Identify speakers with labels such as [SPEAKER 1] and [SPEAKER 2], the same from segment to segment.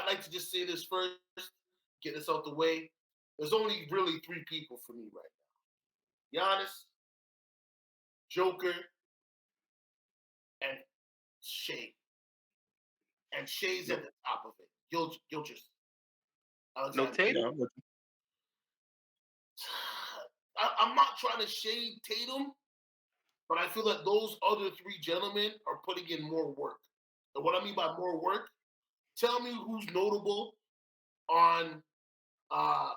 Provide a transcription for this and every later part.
[SPEAKER 1] like to just say this first, get this out the way. There's only really three people for me right now: Giannis, Joker, and Shea. And Shea's
[SPEAKER 2] No,
[SPEAKER 1] at the top of it. You'll just
[SPEAKER 3] No
[SPEAKER 1] Alexander.
[SPEAKER 2] yeah,
[SPEAKER 3] Tatum.
[SPEAKER 2] I'm with
[SPEAKER 1] I'm not trying to shade Tatum, but I feel that those other three gentlemen are putting in more work. And what I mean by more work, tell me who's notable on uh,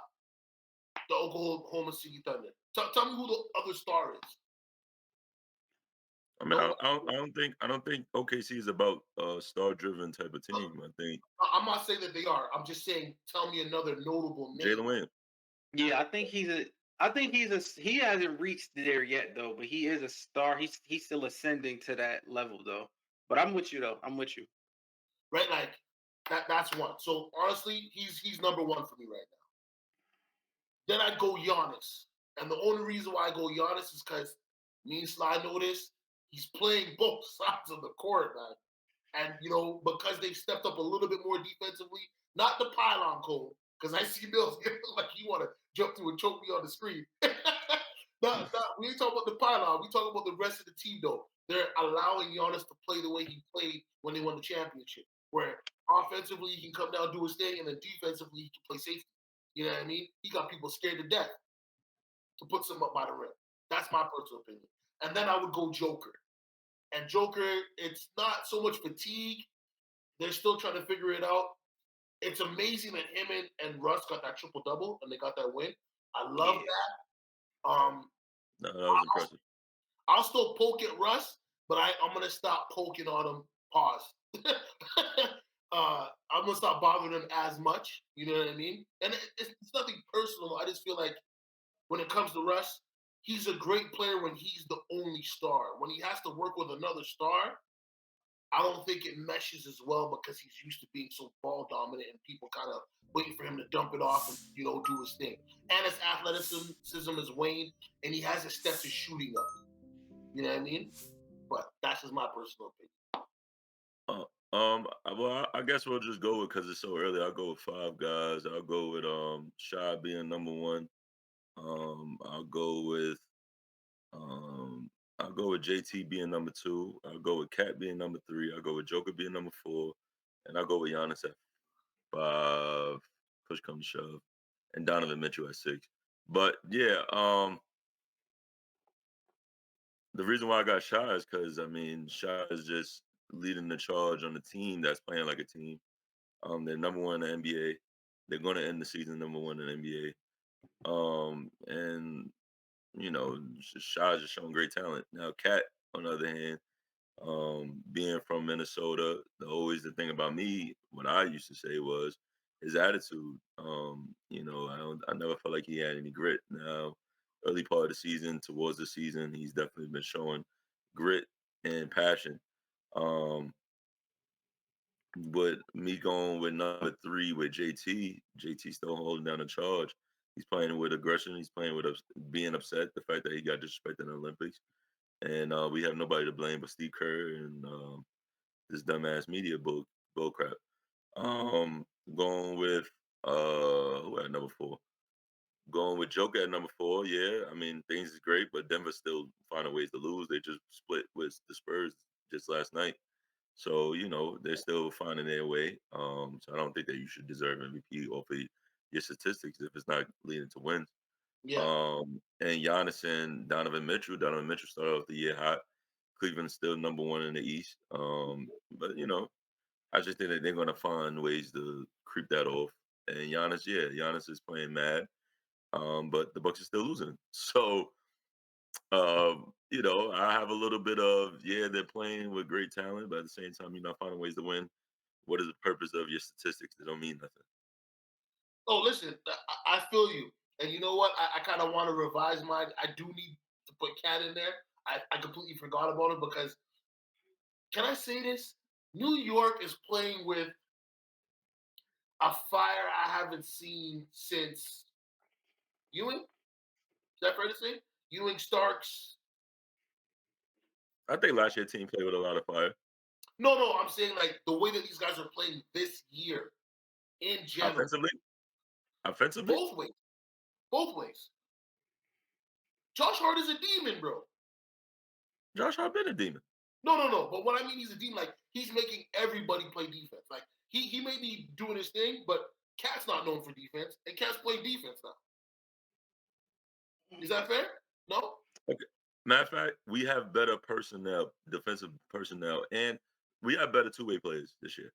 [SPEAKER 1] the Oklahoma City Thunder. Tell me who the other star is.
[SPEAKER 2] I mean,
[SPEAKER 1] No,
[SPEAKER 2] I don't think OKC is about a star driven type of team. I think
[SPEAKER 1] I'm not saying that they are. I'm just saying, tell me another notable name.
[SPEAKER 2] Jalen Williams.
[SPEAKER 3] Yeah, I think he's a. I think he's a. He hasn't reached there yet though, but he is a star. He's still ascending to that level though. But I'm with you though. I'm with you.
[SPEAKER 1] Right? Like that's one. So honestly, he's number one for me right now. Then I'd go Giannis. And the only reason why I go Giannis is because me and Sly noticed he's playing both sides of the court, man. And because they've stepped up a little bit more defensively, not the pylon code, because I see Mills look like he want to jump through and choke me on the screen. We ain't talking about the pylon. We talking about the rest of the team, though. They're allowing Giannis to play the way he played when they won the championship, where offensively he can come down, do his thing, and then defensively he can play safety. You know what I mean? He got people scared to death to put some up by the rim. That's my personal opinion. And then I would go Joker. And Joker, it's not so much fatigue. They're still trying to figure it out. It's amazing that him and Russ got that triple double and they got that win. I love
[SPEAKER 3] Yeah.
[SPEAKER 1] that.
[SPEAKER 2] No, that was impressive.
[SPEAKER 1] I'll still poke at Russ, but I'm gonna stop poking on him. Pause. I'm gonna stop bothering him as much. You know what I mean? And it's nothing personal. I just feel like when it comes to Russ, he's a great player when he's the only star. When he has to work with another star, I don't think it meshes as well because he's used to being so ball dominant and people kind of waiting for him to dump it off and do his thing. And his athleticism is waned, and he hasn't stepped his shooting up. You know what I mean? But that's just my personal opinion.
[SPEAKER 2] Well, I guess we'll just go with because it's so early. I'll go with five guys. I'll go with Shy being number one. I'll go with um, I'll go with JT being number two. I'll go with Cat being number three. I'll go with Joker being number four, and I'll go with Giannis at five. Push come to shove, and Donovan Mitchell at six. But yeah, the reason why I got Shy is because I mean Shy is just leading the charge on the team that's playing like a team. They're number one in the NBA. They're going to end the season number one in the NBA. And Shai's just showing great talent. Now, Cat, on the other hand, being from Minnesota, always the thing about me, what I used to say was his attitude. I never felt like he had any grit. Now, early part of the season, towards the season, he's definitely been showing grit and passion. Um, but me going with number three with JT still holding down the charge. He's playing with aggression. He's playing with being upset. The fact that he got disrespected in the Olympics, and we have nobody to blame but Steve Kerr and this dumbass media bull crap. Going with who at number four? Going with Joker at number four. Yeah, I mean things is great, but Denver still finding ways to lose. They just split with the Spurs just last night. So, they're still finding their way. So I don't think that you should deserve MVP off of your statistics if it's not leading to wins.
[SPEAKER 1] Yeah.
[SPEAKER 2] And Giannis and Donovan Mitchell. Donovan Mitchell started off the year hot. Cleveland's still number one in the East. But I just think that they're gonna find ways to creep that off. And Giannis is playing mad. But the Bucks are still losing. So I have a little bit of they're playing with great talent, but at the same time, you're not finding ways to win. What is the purpose of your statistics? They don't mean nothing.
[SPEAKER 1] Oh, listen, I feel you. And you know what? I kind of want to revise mine. I do need to put Cat in there. I completely forgot about him because, can I say this? New York is playing with a fire I haven't seen since Ewing. Is that fair to say? Ewing, Starks.
[SPEAKER 2] I think last year team played with a lot of fire.
[SPEAKER 1] No, I'm saying like the way that these guys are playing this year. in general.
[SPEAKER 2] Offensively,
[SPEAKER 1] Both ways. Both ways. Josh Hart is a demon, bro.
[SPEAKER 2] Josh Hart been a demon.
[SPEAKER 1] No. But what I mean, he's a demon. Like, he's making everybody play defense. Like, he may be doing his thing, but Cat's not known for defense, and Cat's playing defense now. Is that fair? No?
[SPEAKER 2] Okay. Matter of fact, we have better personnel, defensive personnel, and we have better two-way players this year.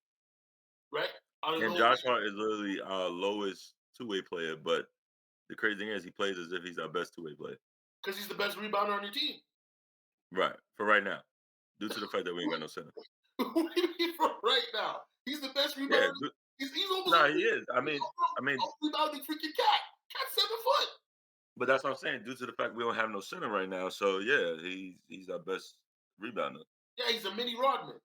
[SPEAKER 1] Right?
[SPEAKER 2] And Josh Hart is literally our lowest two-way player, but the crazy thing is he plays as if he's our best two-way player.
[SPEAKER 1] Because he's the best rebounder on your team.
[SPEAKER 2] Right. For right now. Due to the fact that we ain't got no center.
[SPEAKER 1] What do you mean for right now? He's the best rebounder.
[SPEAKER 2] Yeah,
[SPEAKER 1] he's almost
[SPEAKER 2] no, he is. I mean,
[SPEAKER 1] rebounding freaking Cat. Cat's 7 foot.
[SPEAKER 2] but that's what I'm saying. Due to the fact we don't have no center right now, so yeah, he's our best rebounder.
[SPEAKER 1] Yeah, he's a mini Rodman.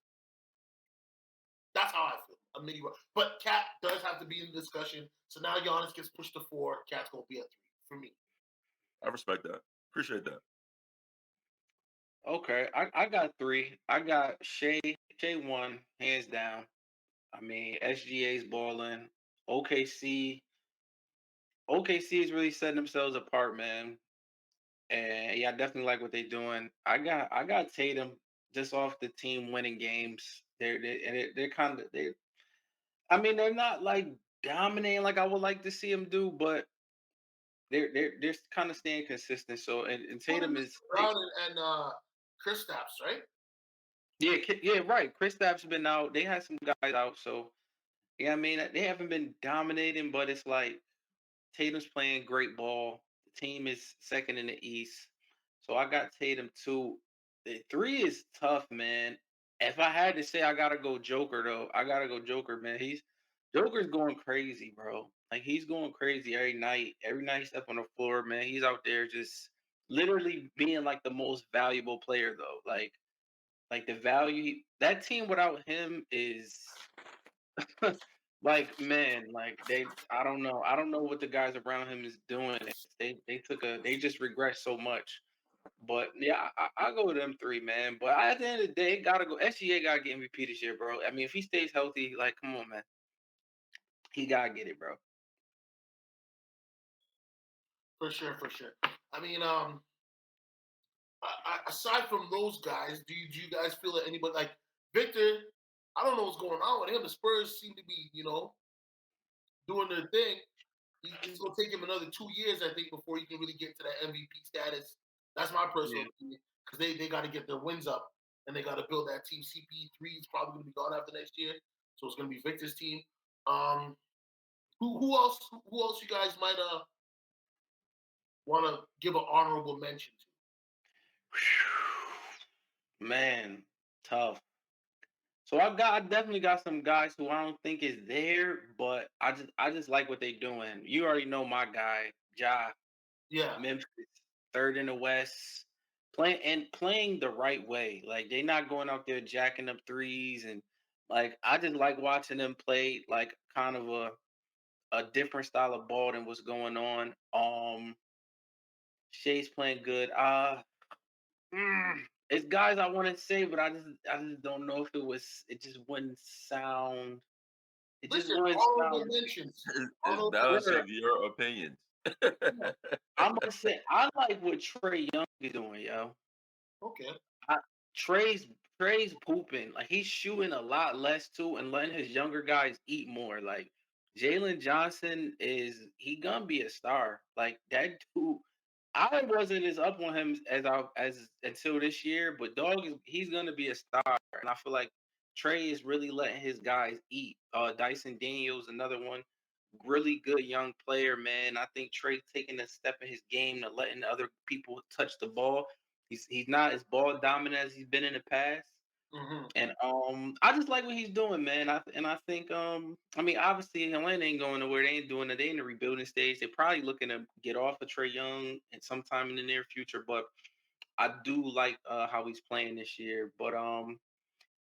[SPEAKER 1] That's how I feel. A mini Rodman. But Cat does have to be in the discussion. So now Giannis gets pushed to 4. Cat's gonna be at 3 for me.
[SPEAKER 2] I respect that. Appreciate that.
[SPEAKER 3] Okay, I got 3. I got Shea 1, hands down. I mean, SGA's balling. OKC is really setting themselves apart, man. And yeah, I definitely like what they're doing. I got Tatum just off the team winning games. They're kind of they. I mean, they're not like dominating like I would like to see them do, but they're kind of staying consistent. So and Tatum is
[SPEAKER 1] Brown and Kristaps, right?
[SPEAKER 3] yeah, right. Kristaps been out. They had some guys out, so yeah. I mean, they haven't been dominating, but it's like Tatum's playing great ball. The team is second in the East. So I got Tatum 2. The 3 is tough, man. If I had to say I gotta go Joker though, I gotta go Joker, man. Joker's going crazy, bro. Like he's going crazy every night. Every night he step on the floor, man. He's out there just literally being like the most valuable player though. Like the value that team without him is like man, like I don't know. I don't know what the guys around him is doing. They just regress so much. But yeah, I go with them 3, man. But at the end of the day, gotta go. SGA gotta get MVP this year, bro. I mean, if he stays healthy, like come on, man. He gotta get it, bro.
[SPEAKER 1] For sure. I mean, aside from those guys, do you guys feel that anybody like Victor? I don't know what's going on with him. The Spurs seem to be, doing their thing. It's going to take him another 2 years, I think, before he can really get to that MVP status. That's my personal opinion because they got to get their wins up and they got to build that team. CP3 is probably going to be gone after next year, so it's going to be Victor's team. Who else? Who else you guys might want to give an honorable mention
[SPEAKER 3] to? Man, tough. So I definitely got some guys who I don't think is there, but I just like what they're doing. You already know my guy, Ja.
[SPEAKER 1] Yeah.
[SPEAKER 3] Memphis, 3rd in the West, playing the right way. Like they're not going out there jacking up threes and like I just like watching them play like kind of a different style of ball than what's going on. Shea's playing good. It's guys I want to say, but I just don't know if it just wouldn't sound. It just
[SPEAKER 1] Listen,
[SPEAKER 3] wouldn't
[SPEAKER 1] honorable
[SPEAKER 3] sound.
[SPEAKER 1] mentions.
[SPEAKER 2] It's balance of your opinions.
[SPEAKER 3] I'm gonna say I like what Trae Young is doing, yo.
[SPEAKER 1] Okay.
[SPEAKER 3] Trey's pooping. Like he's shooting a lot less too, and letting his younger guys eat more. Like Jalen Johnson he gonna be a star. Like that dude. I wasn't as up on him as until this year, but he's gonna be a star, and I feel like Trey is really letting his guys eat. Dyson Daniels, another one, really good young player, man. I think Trey taking a step in his game to letting other people touch the ball. He's not as ball dominant as he's been in the past.
[SPEAKER 1] Mm-hmm.
[SPEAKER 3] And I just like what he's doing, man. I think I mean obviously Atlanta ain't going nowhere. They ain't doing it. They in the rebuilding stage. They're probably looking to get off of Trae Young at sometime in the near future. But I do like how he's playing this year. But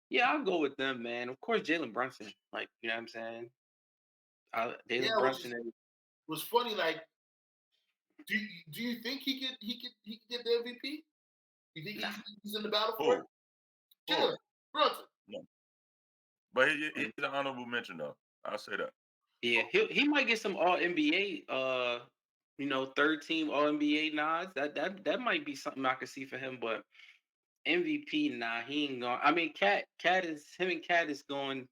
[SPEAKER 3] yeah, I'll go with them, man. Of course, Jalen Brunson. Like you know what I'm saying. Jalen Brunson
[SPEAKER 1] was funny. Like, do you think he could get the MVP? You think he's in the battle for it? Jalen Brunson.
[SPEAKER 2] No. But he's an honorable mention, though. I'll say that.
[SPEAKER 3] Yeah, he might get some All NBA, third team All NBA nods. That might be something I could see for him. But MVP, nah, he ain't going. I mean, Cat is him and Cat is going.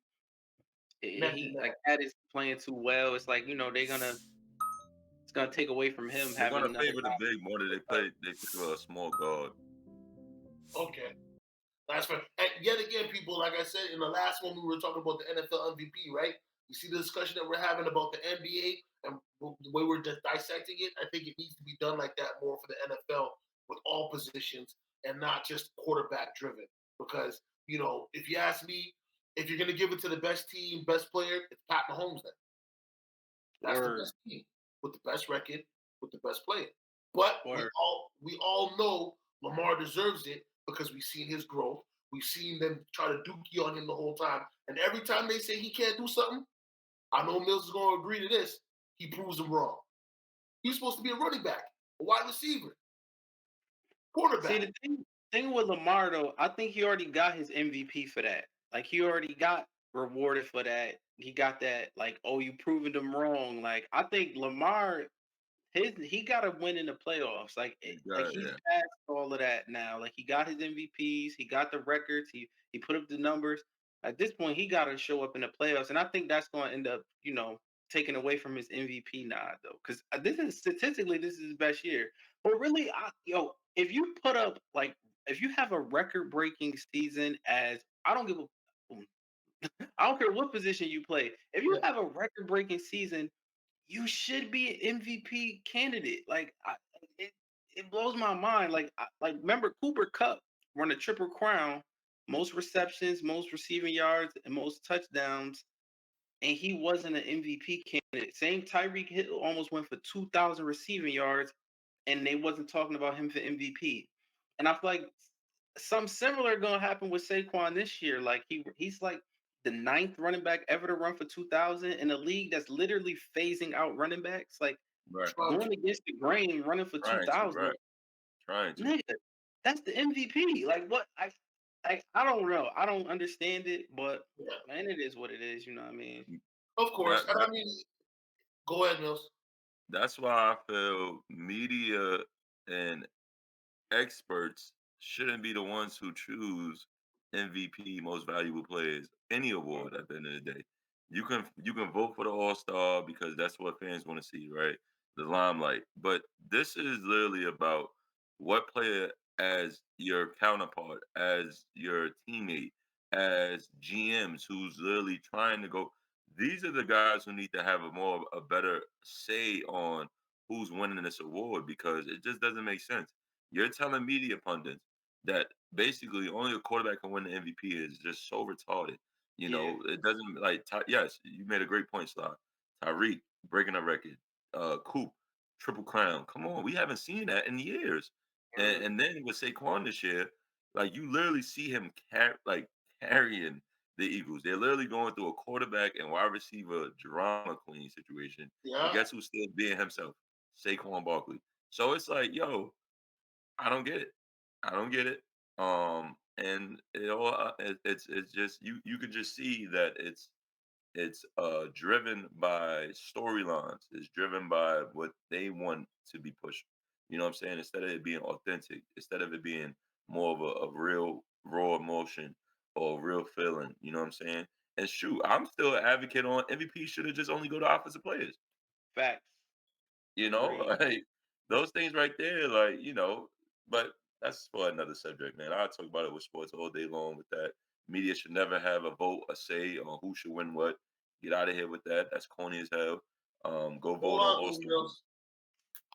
[SPEAKER 1] Neck and
[SPEAKER 3] He
[SPEAKER 1] neck.
[SPEAKER 3] like Cat is playing too well. It's like they're gonna it's gonna take away from him
[SPEAKER 2] They're
[SPEAKER 3] having
[SPEAKER 2] gonna
[SPEAKER 3] another
[SPEAKER 2] favor the
[SPEAKER 3] guy.
[SPEAKER 2] big more than they favor a small guard.
[SPEAKER 1] Okay. That's right. And yet again, people, like I said in the last one, we were talking about the NFL MVP, right? You see the discussion that we're having about the NBA and the way we're just dissecting it. I think it needs to be done like that more for the NFL with all positions and not just quarterback driven. Because, if you ask me, if you're going to give it to the best team, best player, it's Pat Mahomes then. That's the
[SPEAKER 3] Word,
[SPEAKER 1] best team with the best record, with the best player. But we
[SPEAKER 3] word.
[SPEAKER 1] all know Lamar deserves it because we've seen his growth. We've seen them try to dookie on him the whole time. And every time they say he can't do something, I know Mills is going to agree to this. He proves them wrong. He's supposed to be a running back, a wide receiver,
[SPEAKER 3] See,
[SPEAKER 1] quarterback.
[SPEAKER 3] the thing with Lamar though, I think he already got his MVP for that. Like he already got rewarded for that. He got that. Like, oh, you proving them wrong. Like I think Lamar he got to win in the playoffs. Like he's
[SPEAKER 2] Yeah.
[SPEAKER 3] past all of that now. Like he got his MVPs, he got the records, he put up the numbers. At this point, he got to show up in the playoffs, and I think that's going to end up, taking away from his MVP nod though, because this is statistically this is his best year. But really, if you put up if you have a record breaking season as I don't give a I don't care what position you play. If you
[SPEAKER 1] Yeah,
[SPEAKER 3] have a record breaking season, you should be an MVP candidate. It it blows my mind. Remember Cooper Cup won a triple crown, most receptions, most receiving yards, and most touchdowns, and he wasn't an MVP candidate. Same Tyreek Hill almost went for 2,000 receiving yards, and they wasn't talking about him for MVP. And I feel like something similar gonna happen with Saquon this year. Like he's like the ninth running back ever to run for 2,000 in a league that's literally phasing out running backs. Like
[SPEAKER 2] Right.
[SPEAKER 1] trying to.
[SPEAKER 3] going against the grain, running for
[SPEAKER 2] Trying to.
[SPEAKER 3] 2,000,
[SPEAKER 2] Right. Trying to.
[SPEAKER 3] nigga, that's the MVP. Like what I don't know. I don't understand it, but
[SPEAKER 1] Yeah,
[SPEAKER 3] man, it is what it is. You know what I mean?
[SPEAKER 1] of course.
[SPEAKER 2] That
[SPEAKER 1] And
[SPEAKER 2] that
[SPEAKER 1] I mean, go ahead, Mills.
[SPEAKER 2] that's why I feel media and experts shouldn't be the ones who choose MVP, most valuable players, any award at the end of the day. You can vote for the All Star because that's what fans want to see, right? The limelight. But this is literally about what player as your counterpart, as your teammate, as GMs who's literally trying to go. These are the guys who need to have a better say on who's winning this award because it just doesn't make sense. You're telling media pundits that basically only a quarterback can win the MVP is just so retarded.
[SPEAKER 3] Yeah,
[SPEAKER 2] It doesn't yes, you made a great point, Sly. Tyreek breaking a record, Coop, triple crown. Come on, we haven't seen that in years. And
[SPEAKER 3] word.
[SPEAKER 2] and then with Saquon this year, like you literally see him carrying the Eagles. They're literally going through a quarterback and wide receiver drama queen situation. And
[SPEAKER 1] Yeah,
[SPEAKER 2] guess who's still being himself? Saquon Barkley. So it's like, yo, I don't get it. I don't get it. And it's just you could just see that it's driven by storylines. It's driven by what they want to be pushed. You know what I'm saying? Instead of it being authentic, instead of it being more of a real raw emotion or a real feeling. You know what I'm saying? And shoot, I'm still an advocate on MVP should have just only go to offensive players.
[SPEAKER 3] Facts.
[SPEAKER 2] You know,
[SPEAKER 3] Agreed.
[SPEAKER 2] like those things right there, but that's for another subject, man. I'll talk about it with sports all day long with that. Media should never have a vote, a say on who should win what. Get out of here with that. That's corny as hell. Go
[SPEAKER 1] hold
[SPEAKER 2] vote on
[SPEAKER 1] on
[SPEAKER 2] All
[SPEAKER 1] to me,
[SPEAKER 2] Star.
[SPEAKER 1] Mills.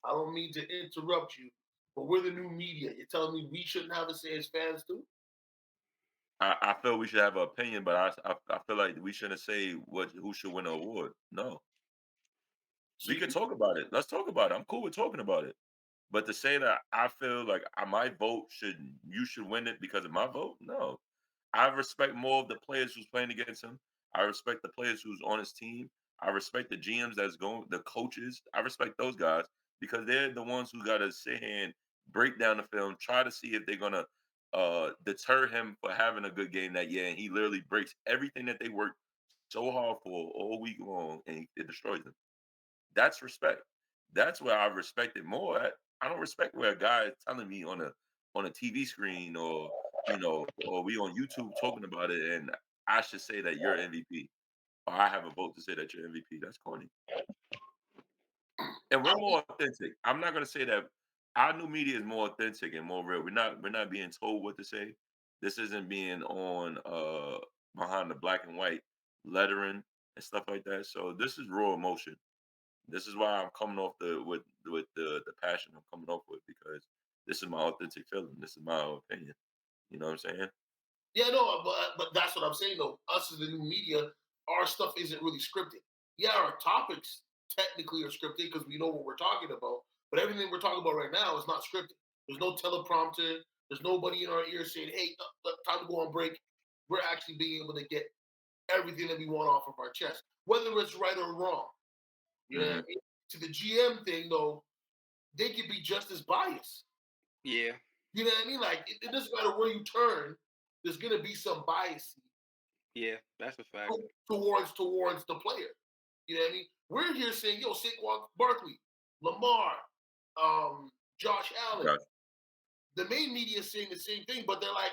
[SPEAKER 1] I don't mean to interrupt you, but we're the new media. You're telling me we shouldn't have a say as fans too?
[SPEAKER 2] I feel we should have an opinion, but I feel like we shouldn't say what who should win an award. No,
[SPEAKER 1] So
[SPEAKER 2] we
[SPEAKER 1] you,
[SPEAKER 2] can talk about it. Let's talk about it. I'm cool with talking about it. But to say that I feel like my vote you should win it because of my vote, no. I respect more of the players who's playing against him. I respect the players who's on his team. I respect the GMs that's going, the coaches. I respect those guys because they're the ones who got to sit here and break down the film, try to see if they're gonna deter him for having a good game that year. And he literally breaks everything that they worked so hard for all week long and it destroys them. That's respect. That's where I respect it more at. I don't respect where a guy is telling me on a TV screen or we on YouTube talking about it and I should say that you're MVP or I have a vote to say that you're MVP. That's corny. And we're more authentic. I'm not gonna say that our new media is more authentic and more real. We're not being told what to say. This isn't being on behind the black and white lettering and stuff like that. So this is raw emotion. This is why I'm coming off with the passion I'm coming off with because this is my authentic feeling. This is my opinion. You know what I'm saying?
[SPEAKER 1] Yeah, no, but that's what I'm saying though. Us as the new media, our stuff isn't really scripted. Yeah, our topics technically are scripted because we know what we're talking about, but everything we're talking about right now is not scripted. There's no teleprompter. There's nobody in our ear saying, "Hey, time to go on break." We're actually being able to get everything that we want off of our chest, whether it's right or wrong. You know what I
[SPEAKER 2] Hmm.
[SPEAKER 1] mean? To the GM thing though, they could be just as biased.
[SPEAKER 3] Yeah,
[SPEAKER 1] You know what I mean? Like it doesn't matter where you turn, there's gonna be some bias
[SPEAKER 3] yeah, that's a fact.
[SPEAKER 1] towards the player. You know what I mean? We're here saying, yo, Saquon Barkley, Lamar, Josh Allen.
[SPEAKER 2] Gotcha.
[SPEAKER 1] The main media is saying the same thing, but they're like,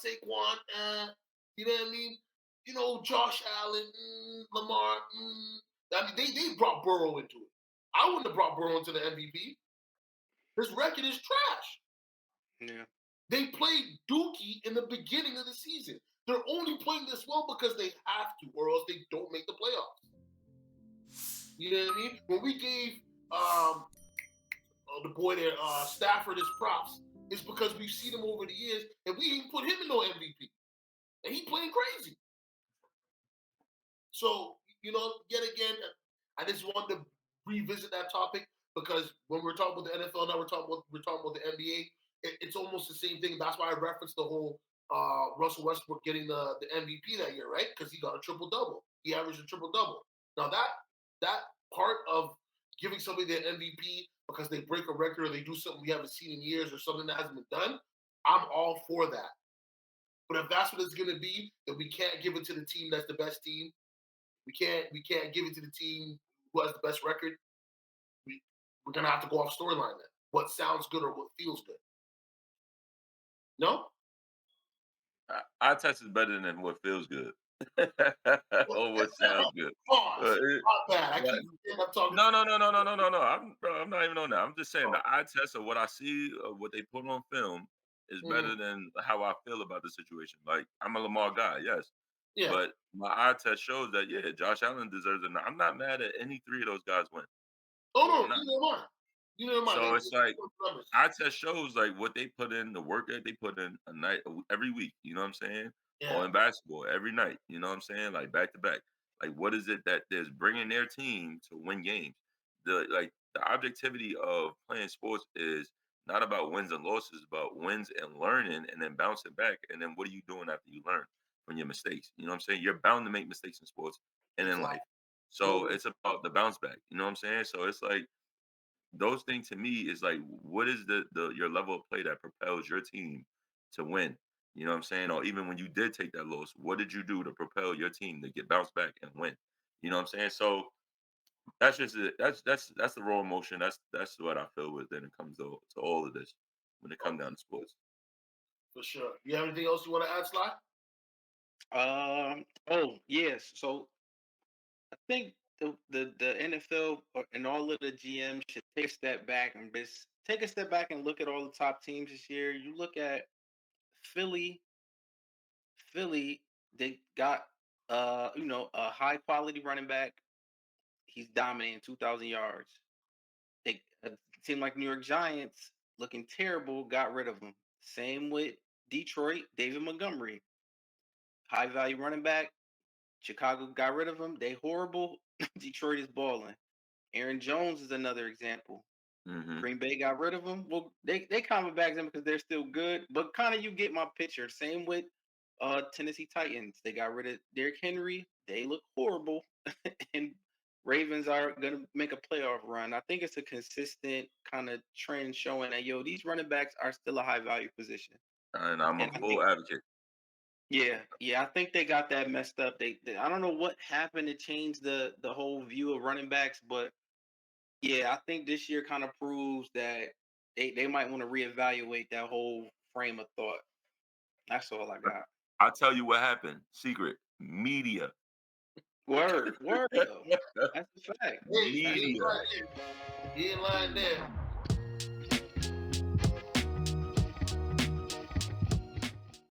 [SPEAKER 1] Saquon, you know what I mean? You know, Josh Allen, Lamar. I mean, they brought Burrow into it. I wouldn't have brought Burrow into the MVP. His record is trash.
[SPEAKER 3] Yeah,
[SPEAKER 1] They played Dookie in the beginning of the season. They're only playing this well because they have to, or else they don't make the playoffs. You know what I mean? When we gave the boy there, Stafford, his props, it's because we've seen him over the years, and we didn't put him in no MVP, and he playing crazy. So yet again, I just wanted to revisit that topic because when we're talking about the NFL now, we're talking about the NBA. It's almost the same thing. That's why I referenced the whole Russell Westbrook getting the MVP that year, right? Because he got a triple double. He averaged a triple double. Now that part of giving somebody the MVP because they break a record or they do something we haven't seen in years or something that hasn't been done, I'm all for that. But if that's what it's going to be, then we can't give it to the team that's the best team. We can't give it to the team who has the best record. We're gonna have to go off storyline then. What sounds good or what feels good. No?
[SPEAKER 2] Our test is better than what feels good or what sounds good.
[SPEAKER 1] Pause.
[SPEAKER 2] It,
[SPEAKER 1] My bad. I
[SPEAKER 2] but
[SPEAKER 1] keep forgetting I'm talking.
[SPEAKER 2] no, no, no, no, no, no, no, no. I'm not even on that. I'm just saying the eye test of what I see of what they put on film is
[SPEAKER 1] Mhm.
[SPEAKER 2] better than how I feel about the situation. Like I'm a Lamar guy, yes,
[SPEAKER 1] Yeah.
[SPEAKER 2] but my eye test shows that yeah, Josh Allen deserves it. I'm not mad at any three of those guys win.
[SPEAKER 1] Oh
[SPEAKER 2] I'm
[SPEAKER 1] no,
[SPEAKER 2] not.
[SPEAKER 1] neither am I. Neither am I.
[SPEAKER 2] So it's like
[SPEAKER 1] Numbers.
[SPEAKER 2] eye test shows like what they put in, the work that they put in every week. You know what I'm saying? Or
[SPEAKER 1] Yeah.
[SPEAKER 2] in basketball every night. You know what I'm saying? Like back to back. Like what is it that is bringing their team to win games? The objectivity of playing sports is not about wins and losses, it's about wins and learning and then bouncing back. And then what are you doing after you learn from your mistakes? You know what I'm saying? You're bound to make mistakes in sports and in
[SPEAKER 1] Exactly.
[SPEAKER 2] life. So it's about the bounce back. You know what I'm saying? So it's like those things to me is like what is the your level of play that propels your team to win? You know what I'm saying? Or even when you did take that loss, what did you do to propel your team to get bounced back and win? You know what I'm saying? So that's just it. That's the raw emotion. That's what I feel with when it comes to all of this when it comes down to sports.
[SPEAKER 1] For sure. You have anything else you want to add, Sly?
[SPEAKER 3] Oh yes. So I think the NFL and all of the GMs should take a step back and just take a step back and look at all the top teams this year. You look at Philly. Philly, they got a high quality running back. He's dominating 2,000 yards. They a team like New York Giants looking terrible, got rid of him. Same with Detroit, David Montgomery, high value running back. Chicago got rid of him. They horrible. Detroit is balling. Aaron Jones is another example.
[SPEAKER 2] Hmm.
[SPEAKER 3] Green Bay got rid of him. Well, they coming back them because they're still good, but kind of you get my picture. Same with Tennessee Titans. They got rid of Derrick Henry. They look horrible, and Ravens are gonna make a playoff run. I think it's a consistent kind of trend showing that these running backs are still a high value position,
[SPEAKER 2] And I'm a
[SPEAKER 3] and I
[SPEAKER 2] full
[SPEAKER 3] think
[SPEAKER 2] advocate.
[SPEAKER 3] Yeah. I think they got that messed up. I don't know what happened to change the whole view of running backs, but yeah, I think this year kind of proves that they might want to reevaluate that whole frame of thought. That's all I got.
[SPEAKER 2] I'll tell you what happened. Secret media.
[SPEAKER 3] Word though. That's a fact.
[SPEAKER 1] Hey, he ain't
[SPEAKER 2] Media.
[SPEAKER 1] lying there. He ain't lying there.